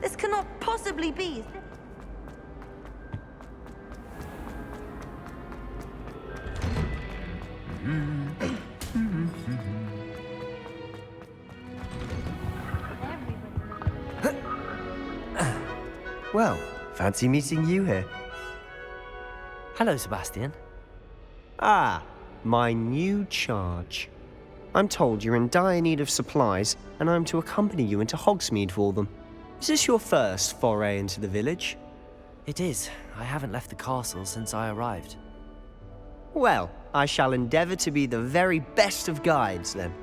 This cannot possibly be. Well, fancy meeting you here. Hello, Sebastian. Ah, my new charge. I'm told you're in dire need of supplies, and I'm to accompany you into Hogsmeade for them. Is this your first foray into the village? It is. I haven't left the castle since I arrived. Well, I shall endeavour to be the very best of guides, then.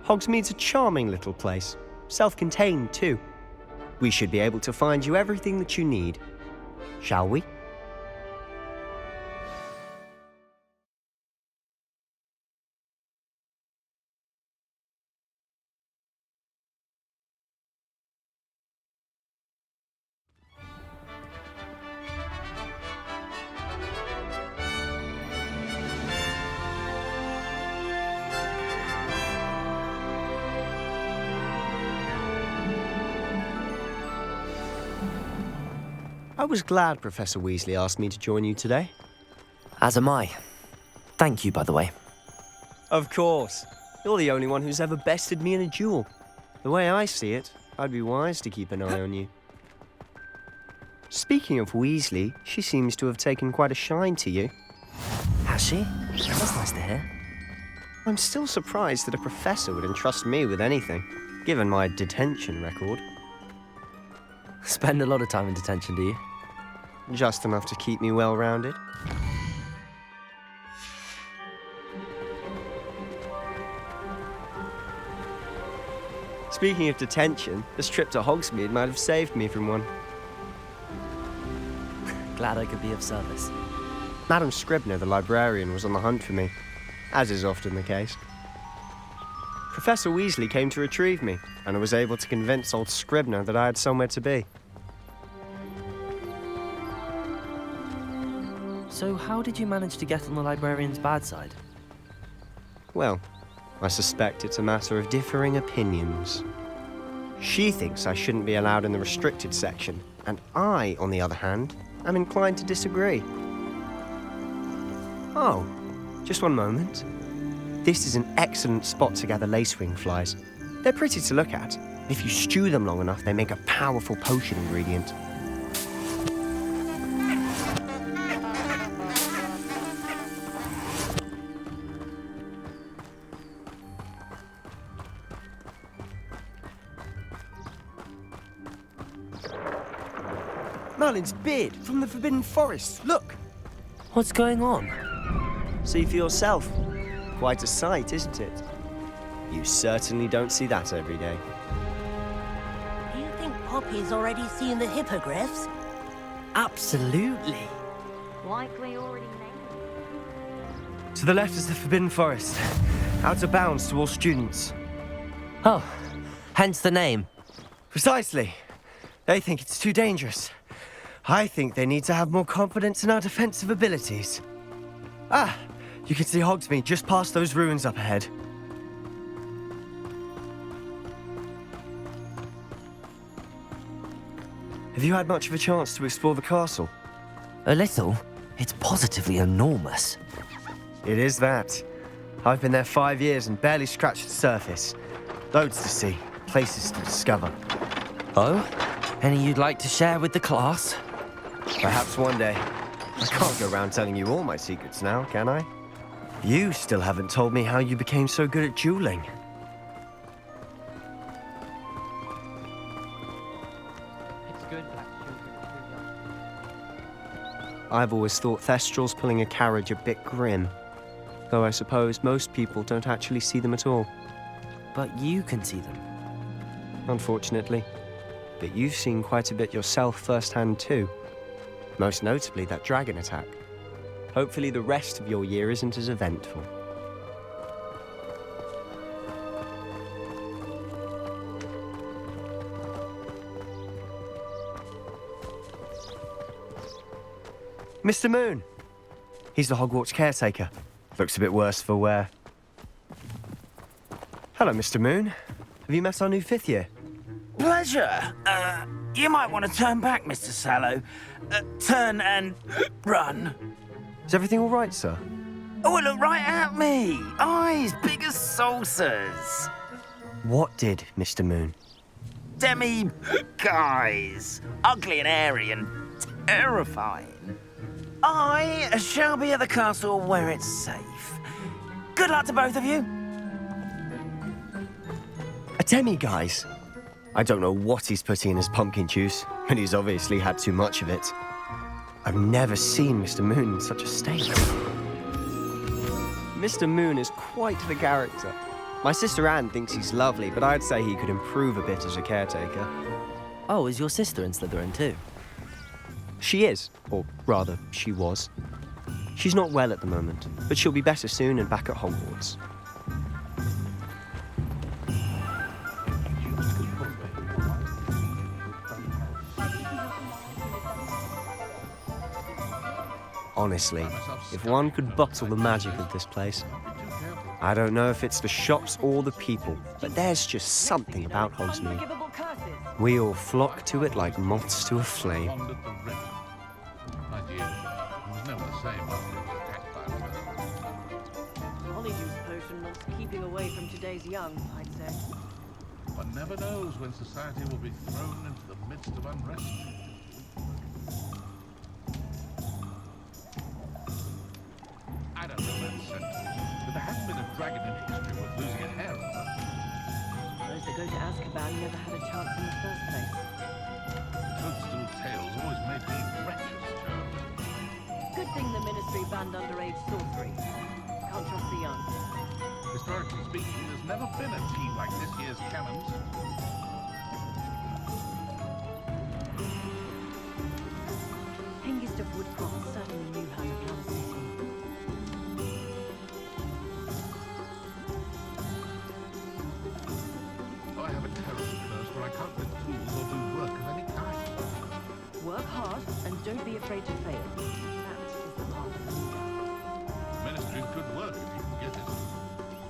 Hogsmeade's a charming little place, self-contained too. We should be able to find you everything that you need. Shall we? I was glad Professor Weasley asked me to join you today. As am I. Thank you, by the way. Of course. You're the only one who's ever bested me in a duel. The way I see it, I'd be wise to keep an eye on you. Speaking of Weasley, she seems to have taken quite a shine to you. Has she? That's nice to hear. I'm still surprised that a professor would entrust me with anything, given my detention record. Spend a lot of time in detention, do you? Just enough to keep me well-rounded. Speaking of detention, this trip to Hogsmeade might have saved me from one. Glad I could be of service. Madam Scribner, the librarian, was on the hunt for me, as is often the case. Professor Weasley came to retrieve me, and I was able to convince old Scribner that I had somewhere to be. So how did you manage to get on the librarian's bad side? Well, I suspect it's a matter of differing opinions. She thinks I shouldn't be allowed in the restricted section, and I, on the other hand, am inclined to disagree. Oh, just one moment. This is an excellent spot to gather lacewing flies. They're pretty to look at. If you stew them long enough, they make a powerful potion ingredient. Merlin's beard from the Forbidden Forest. Look! What's going on? See for yourself. Quite a sight, isn't it? You certainly don't see that every day. Do you think Poppy's already seen the hippogriffs? Absolutely. Likely already made. To the left is the Forbidden Forest. Out of bounds to all students. Oh, hence the name. Precisely. They think it's too dangerous. I think they need to have more confidence in our defensive abilities. Ah, you can see Hogsmeade just past those ruins up ahead. Have you had much of a chance to explore the castle? A little. It's positively enormous. It is that. I've been there 5 years and barely scratched the surface. Loads to see, places to discover. Oh? Any you'd like to share with the class? Perhaps one day. I can't go around telling you all my secrets now, can I? You still haven't told me how you became so good at dueling. It's good black children. I've always thought Thestrals pulling a carriage a bit grim. Though I suppose most people don't actually see them at all. But you can see them. Unfortunately. But you've seen quite a bit yourself firsthand too. Most notably that dragon attack. Hopefully the rest of your year isn't as eventful. Mr. Moon! He's the Hogwarts caretaker. Looks a bit worse for wear. Hello, Mr. Moon. Have you met our new 5th year? pleasure. You might want to turn back, Mr. Sallow. Turn and run. Is everything all right, sir? Oh, look right at me. Eyes big as saucers. What did, Mr. Moon? Demi guys. Ugly and airy and terrifying. I shall be at the castle where it's safe. Good luck to both of you. A demi-guise? I don't know what he's putting in his pumpkin juice, but he's obviously had too much of it. I've never seen Mr. Moon in such a state. Mr. Moon is quite the character. My sister Anne thinks he's lovely, but I'd say he could improve a bit as a caretaker. Oh, is your sister in Slytherin too? She is, or rather, she was. She's not well at the moment, but she'll be better soon and back at Hogwarts. Honestly, if one could bottle the magic of this place. I don't know if it's the shops or the people, but there's just something about Hogsmeade. We all flock to it like moths to a flame. Honeydew potion wants keeping away from today's young, I'd say. One never knows when society will be thrown into the midst of unrest. I don't know that sentence, but there hasn't been a dragon in history worth losing a hair over. Those that go to Azkaban never had a chance in the first place. Toadstool tales always made me wretched, Joe. Good thing the Ministry banned underage sorcery. Can't trust the young. Historically speaking, there's never been a team like this year's Cannons. Hengist of Woodcroft certainly knew how to plan a city. Oh, I have a terrible curse where I can't win tools or do work of any kind. Work hard and don't be afraid to fail. That is the path of the leader. Ministry's good work if you can get it.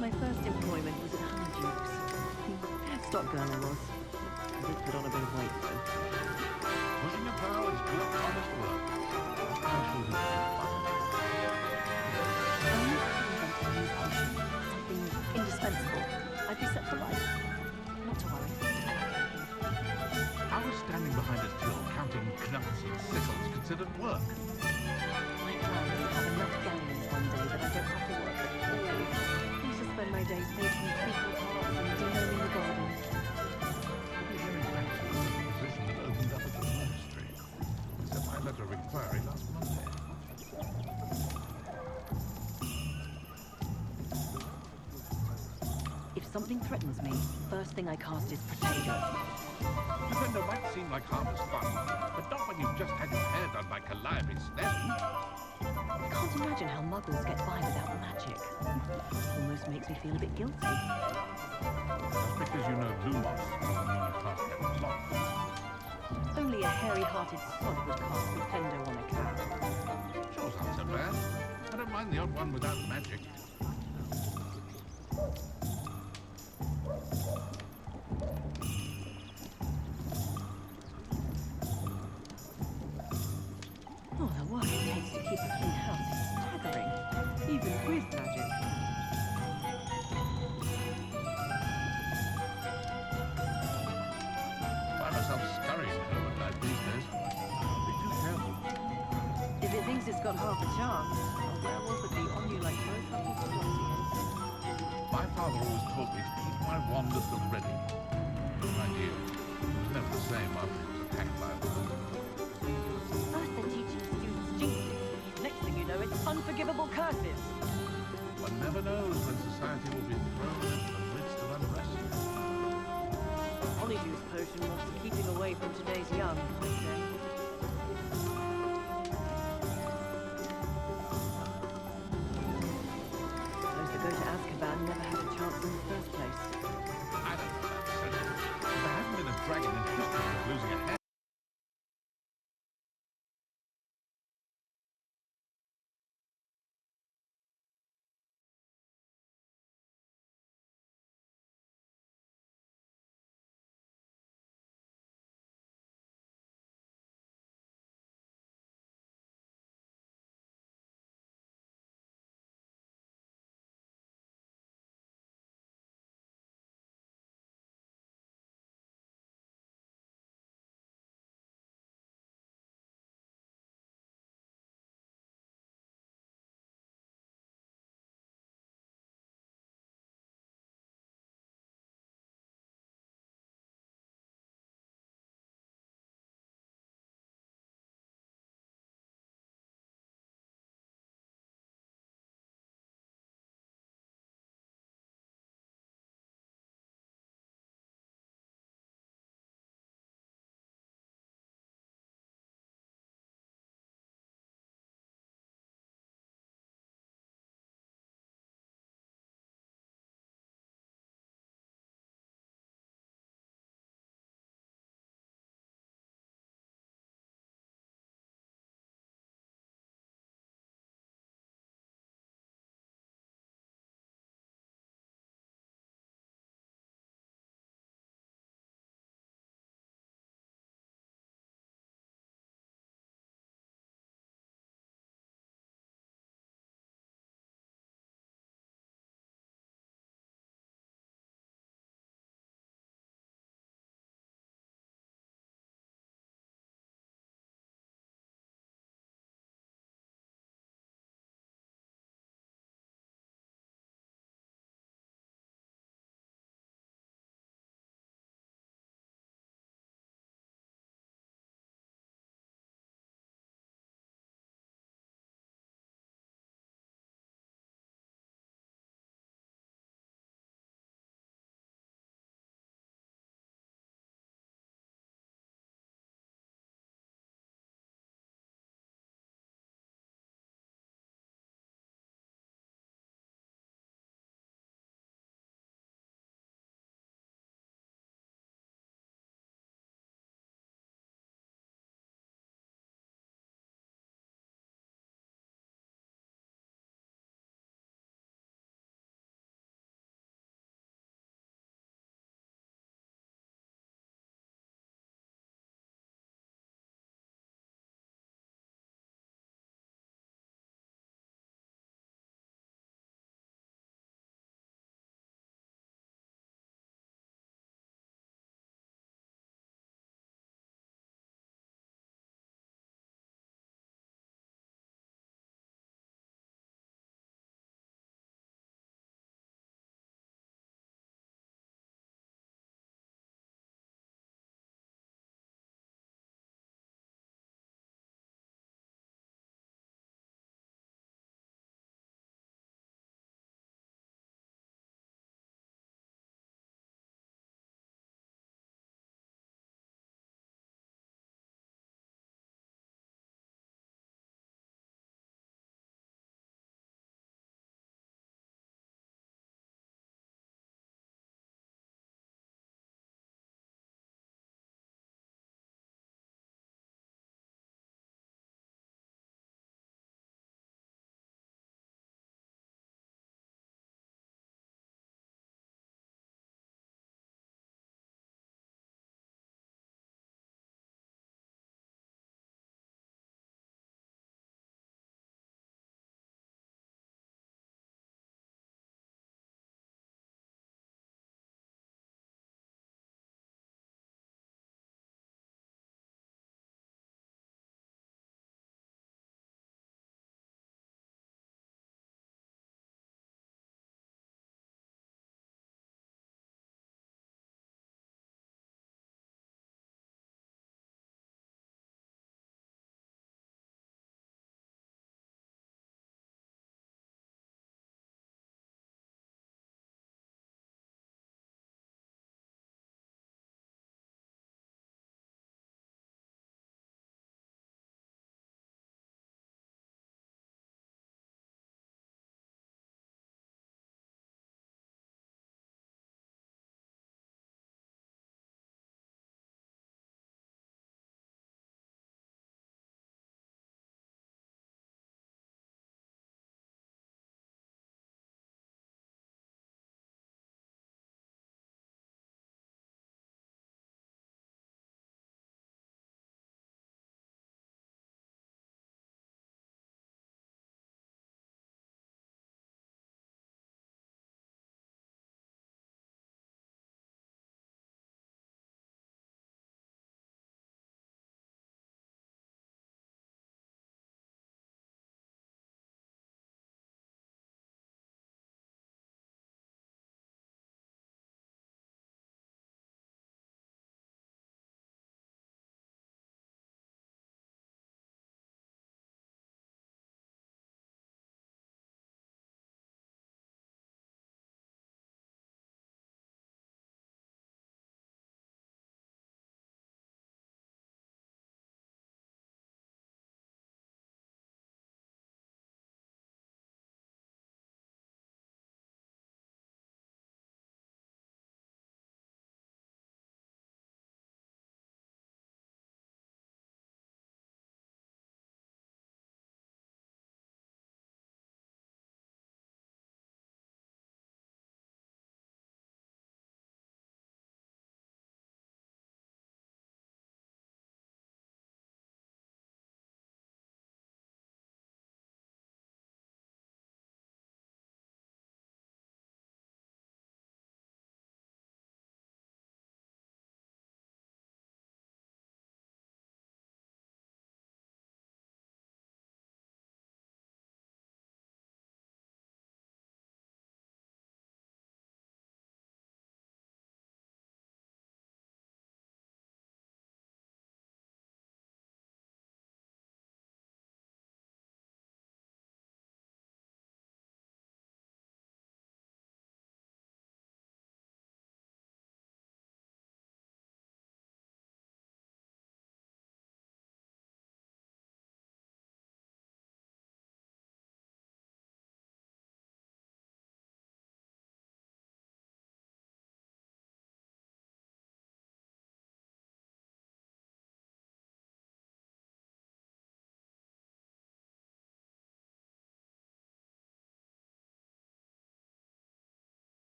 My first employment was at Honeydukes. Stock girl I was. I did put on a bit of weight though. Pushing a plow is good, honest work. I shall do fun. I knew I could invent a new potion. Something indispensable. I'd be set for life. Not to worry. I was standing behind a till counting knuckles and sickles considered work. My plan is to have enough galleons one day that I don't have to work at all. I used to spend my days making treacle tarts and denaming the garden. I'll be very thankful for the position that opened up at the monastery. Except my letter of inquiry last Monday. If something threatens me, first thing I cast is Protego. Defender might seem like harmless fun, but not when you've just had your hair done by Calliope Sneddon. I can't imagine how muggles get by without magic. Almost makes me feel a bit guilty. Just because you know Lumos doesn't mean you can't get lost. Only a hairy-hearted sod would cast Protego on a cat. Sure sounds so bad. I don't mind the odd one without magic. Oh, the work it takes to keep a clean house is staggering, even with magic. Find myself scurrying home at night these days. Be too careful. If it thinks it's got half a chance, a werewolf would be on you like both Hufflepuff Dossiers. My father always taught me to keep my wand at the ready. Mind you, it was never the same after he was attacked by a woman. First they're teaching students jinxes. Next thing you know, it's unforgivable curses. One never knows when society will be thrown into the midst of unrest. Honeydew's potion wants to keeping away from today's young, I'd say. Those that go to Azkaban never had a chance in the first place. I don't know that sentence, but there hasn't been a dragon in history worth losing a head.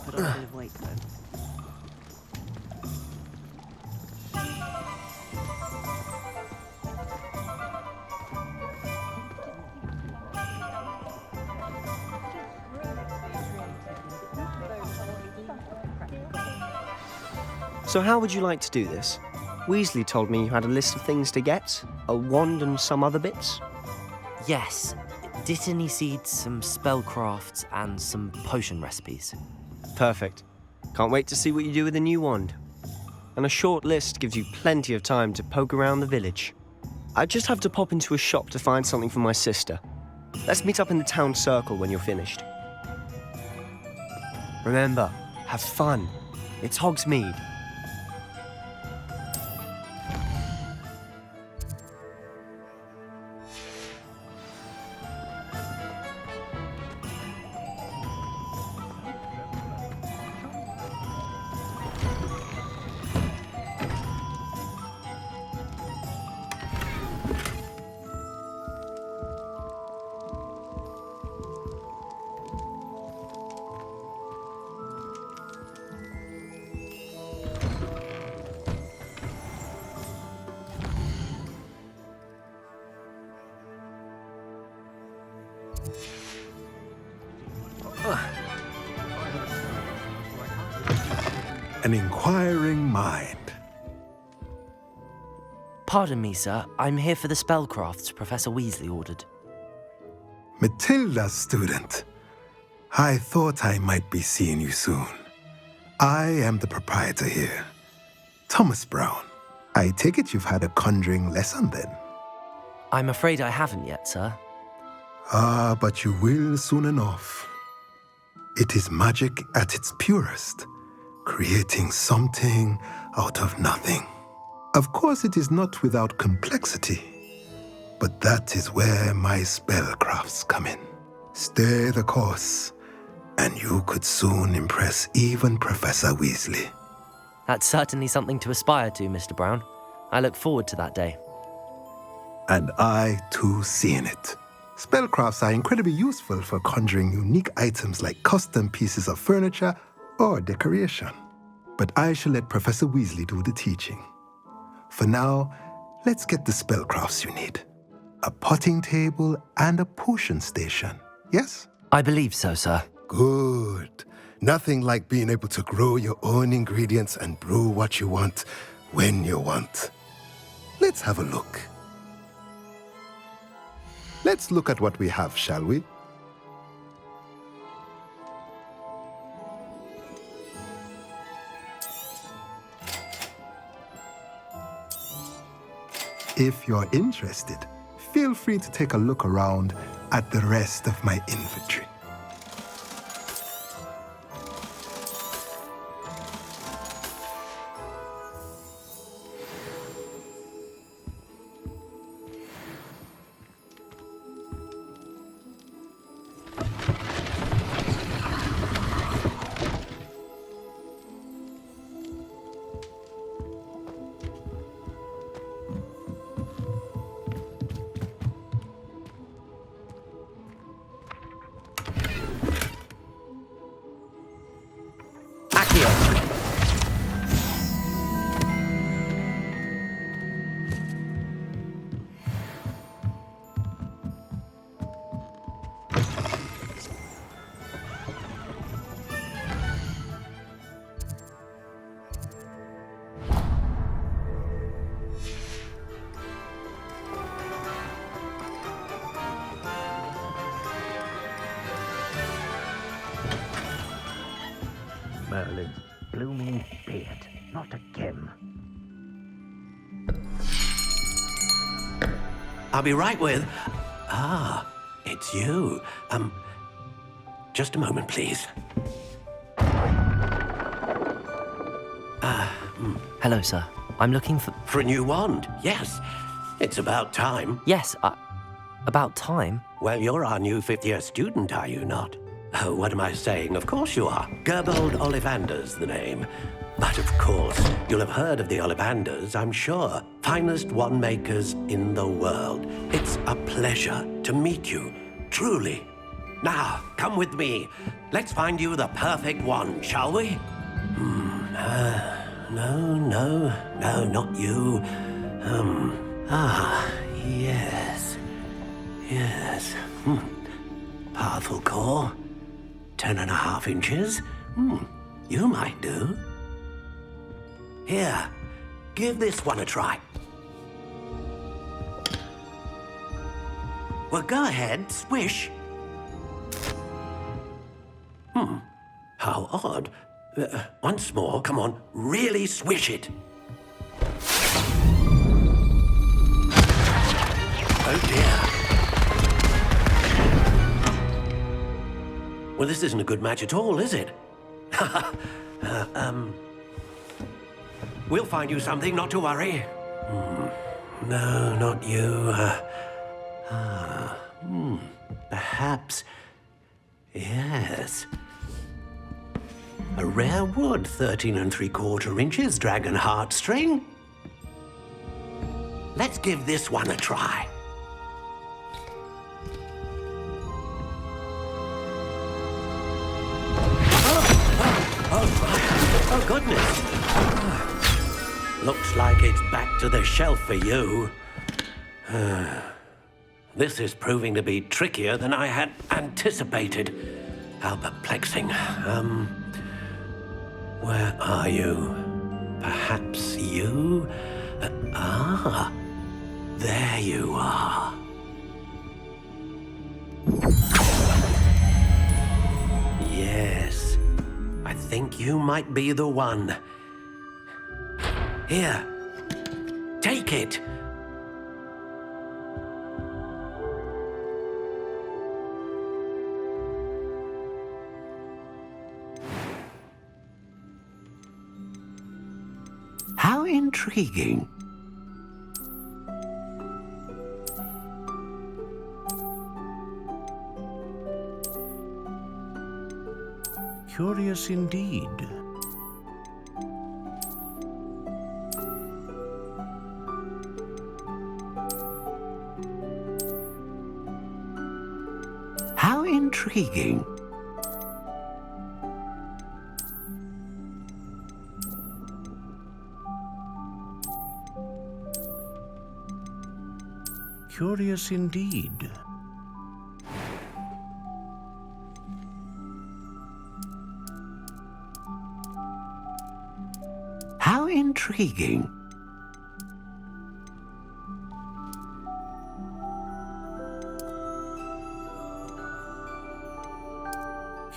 put on a bit of weight, though. So how would you like to do this? Weasley told me you had a list of things to get, a wand and some other bits. Yes. Dittany seeds, some spellcrafts, and some potion recipes. Perfect. Can't wait to see what you do with the new wand. And a short list gives you plenty of time to poke around the village. I just have to pop into a shop to find something for my sister. Let's meet up in the town circle when you're finished. Remember, have fun. It's Hogsmeade. An inquiring mind. Pardon me, sir. I'm here for the spellcrafts Professor Weasley ordered. Matilda's student. I thought I might be seeing you soon. I am the proprietor here, Thomas Brown. I take it you've had a conjuring lesson then? I'm afraid I haven't yet, sir. Ah, but you will soon enough. It is magic at its purest, creating something out of nothing. Of course, it is not without complexity, but that is where my spellcrafts come in. Stay the course, and you could soon impress even Professor Weasley. That's certainly something to aspire to, Mr. Brown. I look forward to that day. And I, too, seeing it. Spellcrafts are incredibly useful for conjuring unique items like custom pieces of furniture or decoration. But I shall let Professor Weasley do the teaching. For now, let's get the spellcrafts you need. A potting table and a potion station, yes? I believe so, sir. Good. Nothing like being able to grow your own ingredients and brew what you want when you want. Let's have a look. Let's look at what we have, shall we? If you're interested, feel free to take a look around at the rest of my inventory. Merlin's blooming beard, not a gem. I'll be right with... Ah, it's you. Just a moment, please. Hello, sir. I'm looking for... For a new wand, yes. It's about time. Yes, about time. Well, you're our new fifth-year student, are you not? Oh, what am I saying? Of course you are. Gerbold Ollivander's the name. But of course, you'll have heard of the Ollivanders, I'm sure. Finest wand makers in the world. It's a pleasure to meet you, truly. Now, come with me. Let's find you the perfect wand, shall we? No, not you. Yes. Powerful core. 10.5 inches. You might do. Here, give this one a try. Well, go ahead, swish. How odd. Once more, come on, really swish it. Oh dear. Well, this isn't a good match at all, is it? We'll find you something, not to worry. No, not you. Perhaps. Yes. A rare wood, 13 3/4 inches, dragon heartstring. Let's give this one a try. Oh, goodness. Looks like it's back to the shelf for you. This is proving to be trickier than I had anticipated. How perplexing. Where are you? Perhaps you? There you are. Yes, I think you might be the one. Here, take it. How intriguing. Curious indeed. How intriguing. Curious indeed. How intriguing.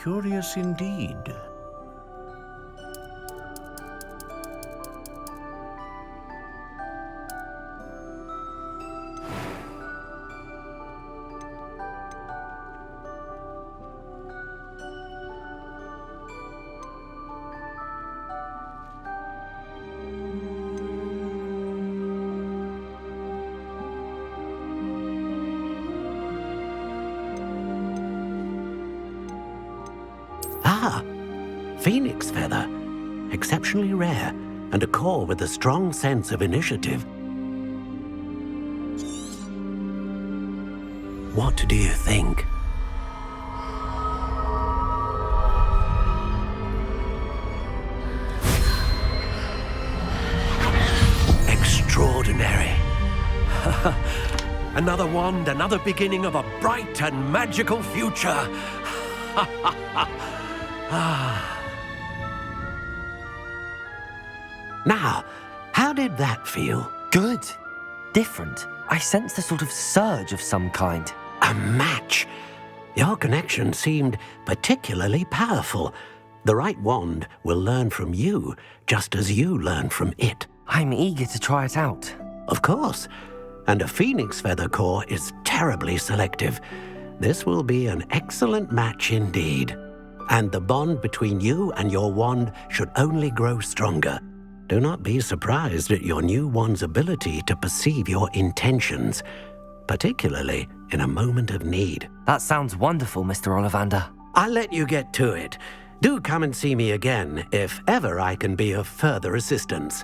Curious indeed. Phoenix feather. Exceptionally rare, and a core with a strong sense of initiative. What do you think? Extraordinary. Another wand, another beginning of a bright and magical future. Now, how did that feel? Good. Different. I sensed a sort of surge of some kind. A match. Your connection seemed particularly powerful. The right wand will learn from you, just as you learn from it. I'm eager to try it out. Of course. And a phoenix feather core is terribly selective. This will be an excellent match indeed. And the bond between you and your wand should only grow stronger. Do not be surprised at your new wand's ability to perceive your intentions, particularly in a moment of need. That sounds wonderful, Mr. Ollivander. I'll let you get to it. Do come and see me again if ever I can be of further assistance.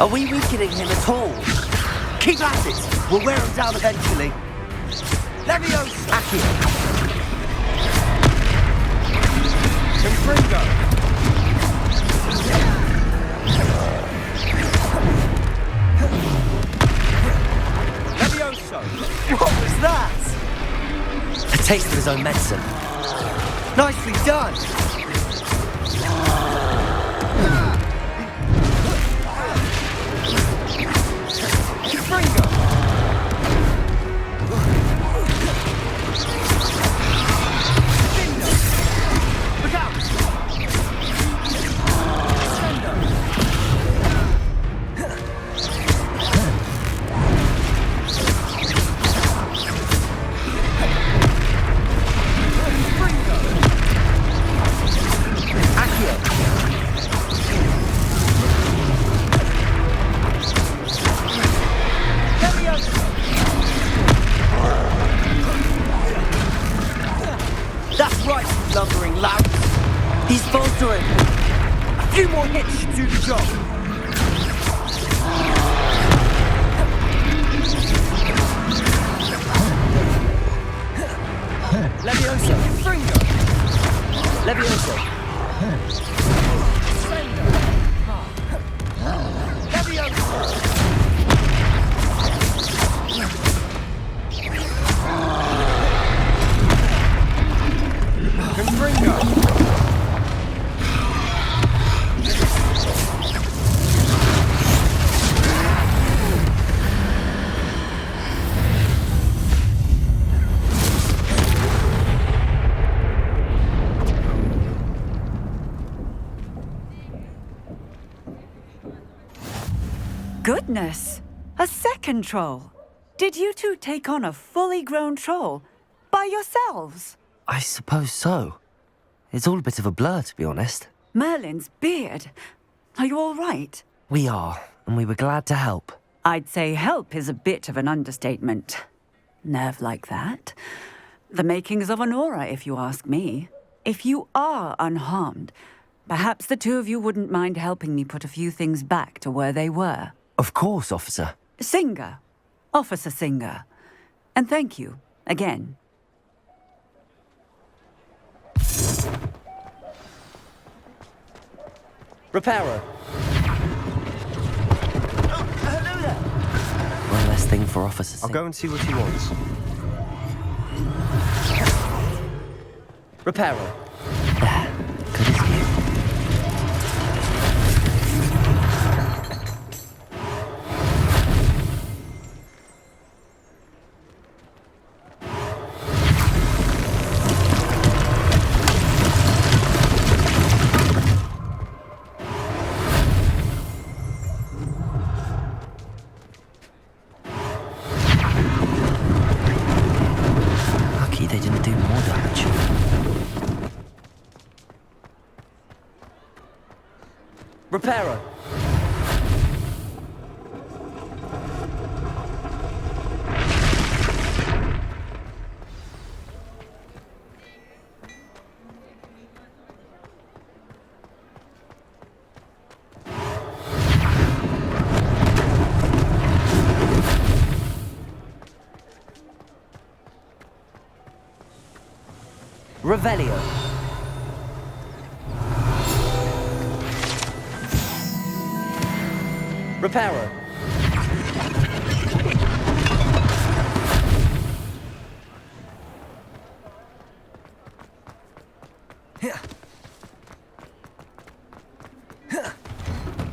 Are we weakening him at all? Keep at it! We'll wear him down eventually. Leviosa! Accio! Confringo! Levioso! What was that? A taste of his own medicine. Nicely done! Confringo! Look out! That's right, you lumbering lout. He's faltering. A few more hits should do the job. Levioso, Fringo. Levioso. Levioso. Confringo. Goodness! A second troll! Did you two take on a fully grown troll by yourselves? I suppose so. It's all a bit of a blur, to be honest. Merlin's beard. Are you all right? We are, and we were glad to help. I'd say help is a bit of an understatement. Nerve like that. The makings of an aura, if you ask me. If you are unharmed, perhaps the two of you wouldn't mind helping me put a few things back to where they were. Of course, officer. Singer. Officer Singer. And thank you, again. Reparo. Oh, hello there. One less thing for Officer I'll Singh. go and see what he wants. Reparo. There. Good as new. Lucky they didn't do more damage. Reparo. Revelio. Reparo.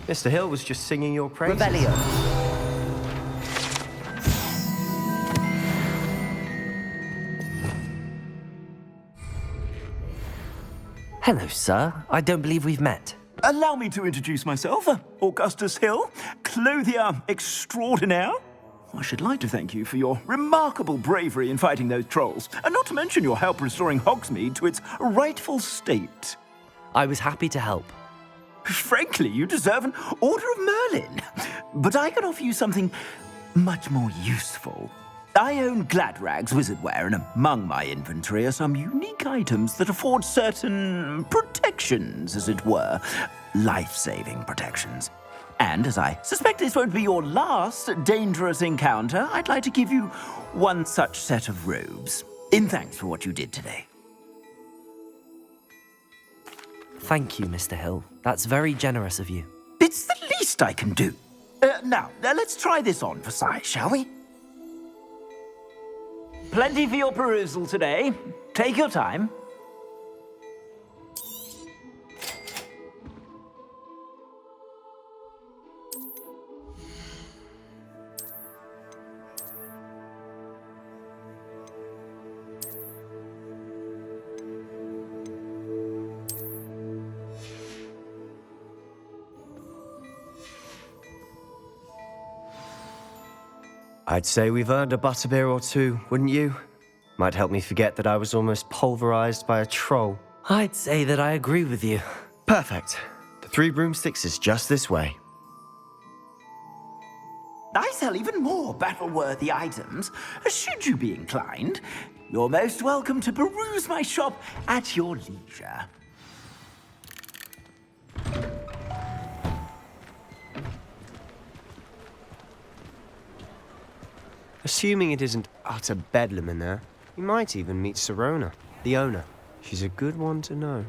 Mr. Hill was just singing your praises. Revelio. Hello, sir. I don't believe we've met. Allow me to introduce myself, Augustus Hill, clothier extraordinaire. I should like to thank you for your remarkable bravery in fighting those trolls, and not to mention your help restoring Hogsmeade to its rightful state. I was happy to help. Frankly, you deserve an Order of Merlin. But I can offer you something much more useful. I own Gladrag's wizardware, and among my inventory are some unique items that afford certain protections, as it were. Life-saving protections. And as I suspect this won't be your last dangerous encounter, I'd like to give you one such set of robes, in thanks for what you did today. Thank you, Mr. Hill. That's very generous of you. It's the least I can do. Now, let's try this on for size, shall we? Plenty for your perusal today. Take your time. I'd say we've earned a butterbeer or two, wouldn't you? Might help me forget that I was almost pulverized by a troll. I'd say that I agree with you. Perfect. The 3 broomsticks is just this way. I sell even more battle-worthy items, should you be inclined. You're most welcome to peruse my shop at your leisure. Assuming it isn't utter bedlam in there, you might even meet Sirona, the owner. She's a good one to know.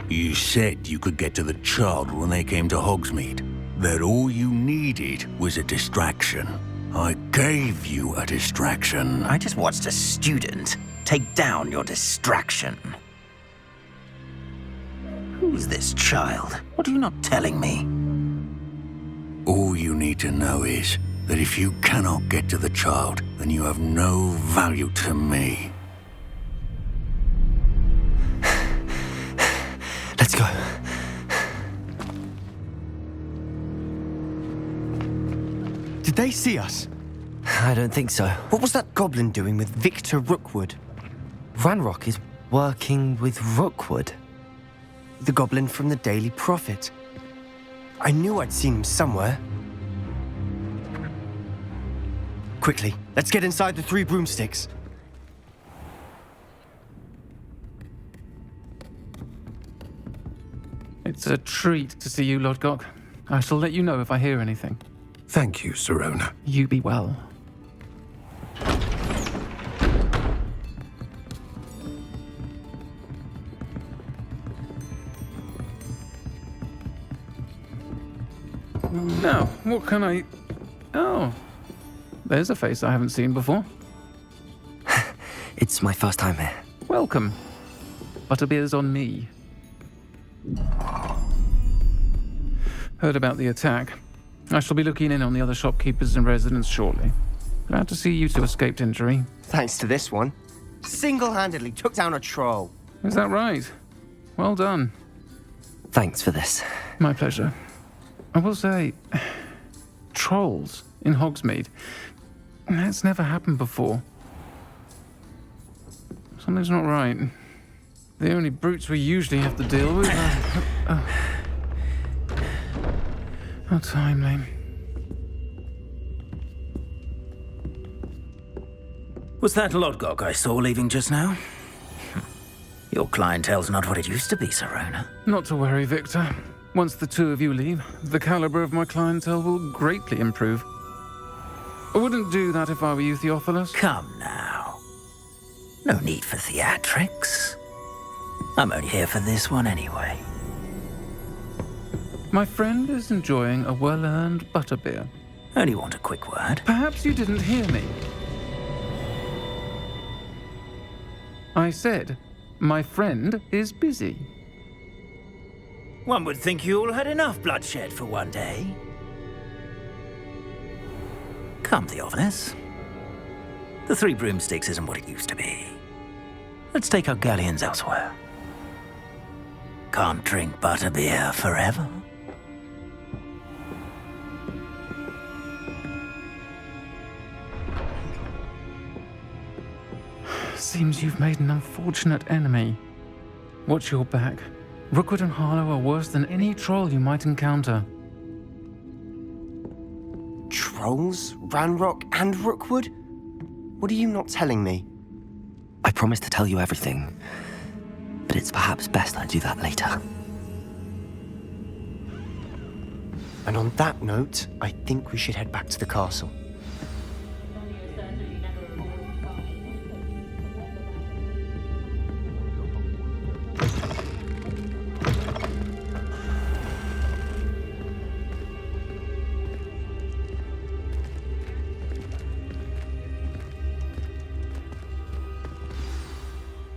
You said you could get to the child when they came to Hogsmeade. That all you needed was a distraction. I gave you a distraction. I just watched a student take down your distraction. Who's this child? What are you not telling me? All you need to know is that if you cannot get to the child, then you have no value to me. Let's go. Did they see us? I don't think so. What was that goblin doing with Victor Rookwood? Ranrock is working with Rookwood. The goblin from the Daily Prophet. I knew I'd seen him somewhere. Quickly, let's get inside the 3 broomsticks. It's a treat to see you, Lodgok. I shall let you know if I hear anything. Thank you, Sirona. You be well. Now, what can I... Oh, there's a face I haven't seen before. It's my first time here. Welcome. Butterbeer's on me. Heard about the attack. I shall be looking in on the other shopkeepers and residents shortly. Glad to see you two escaped injury. Thanks to this one. Single-handedly took down a troll. Is that right? Well done. Thanks for this. My pleasure. I will say, trolls in Hogsmeade. That's never happened before. Something's not right. The only brutes we usually have to deal with are... How timely. Was that Lodgok I saw leaving just now? Your clientele's not what it used to be, Sirona. Not to worry, Victor. Once the 2 of you leave, the caliber of my clientele will greatly improve. I wouldn't do that if I were you, Theophilus. Come now. No need for theatrics. I'm only here for this one anyway. My friend is enjoying a well-earned butterbeer. Only want a quick word. Perhaps you didn't hear me. I said, my friend is busy. One would think you all had enough bloodshed for one day. Come, Theophilus. The 3 broomsticks isn't what it used to be. Let's take our galleons elsewhere. Can't drink butterbeer forever. Seems you've made an unfortunate enemy. Watch your back. Rookwood and Harlow are worse than any troll you might encounter. Trolls? Ranrock and Rookwood? What are you not telling me? I promise to tell you everything, but it's perhaps best I do that later. And on that note, I think we should head back to the castle.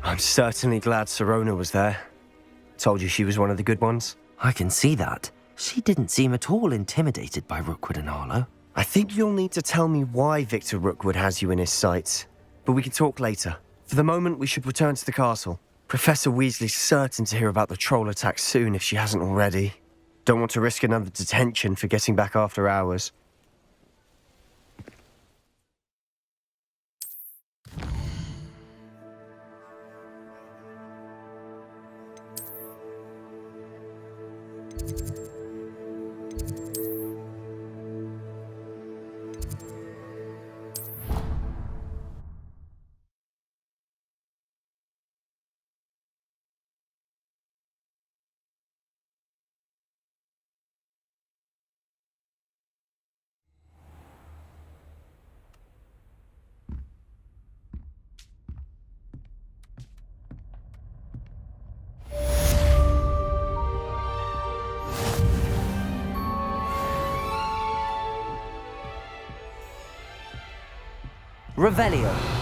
I'm certainly glad Sirona was there. Told you she was one of the good ones. I can see that. She didn't seem at all intimidated by Rookwood and Harlow. I think you'll need to tell me why Victor Rookwood has you in his sights. But we can talk later. For the moment, we should return to the castle. Professor Weasley's certain to hear about the troll attack soon if she hasn't already. Don't want to risk another detention for getting back after hours. Revelio.